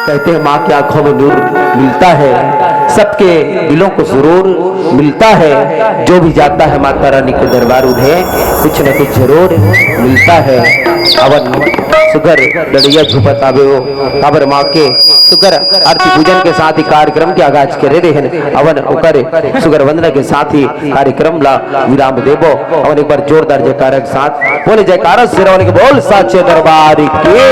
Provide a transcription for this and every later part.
कहते हैं माँ की आंखों में नूर मिलता है, सबके दिलों को सुरूर मिलता है। जो भी जाता है माता रानी के दरबार उन्हें कुछ न कुछ जरूर मिलता है। अवन सुगर डड़िया झुपत आवे हो काबर माँ के सुगर आरती पूजन के साथ ही कार्यक्रम के आगाज करे रहे हैं। अवन उकर सुगर वंदना के साथ ही कार्यक्रम ला विराम देवो। अवन एक बार जोरदार जयकार के साथ बोले जयकारा सिरवन के बोल साचे दरबार की।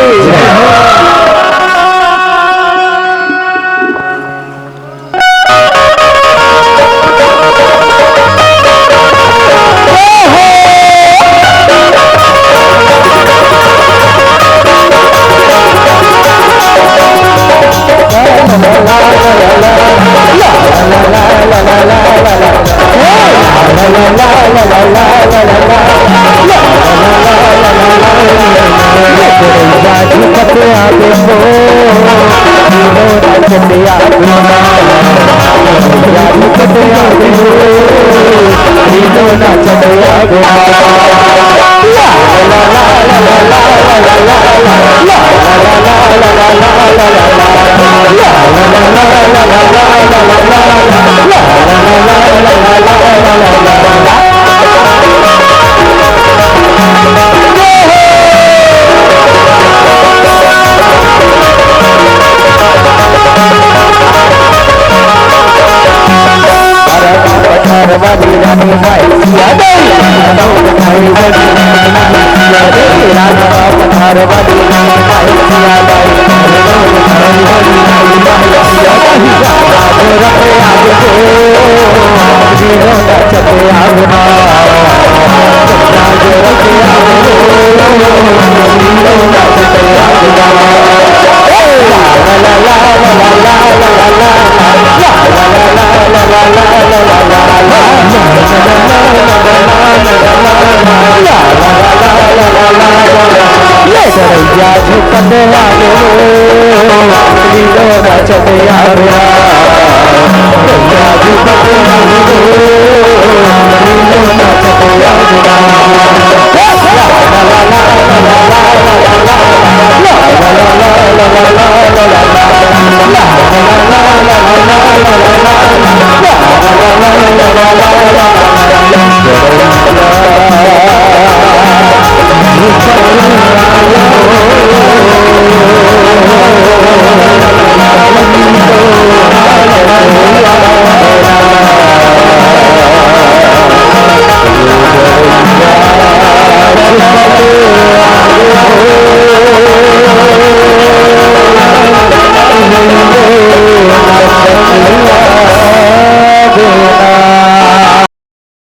चले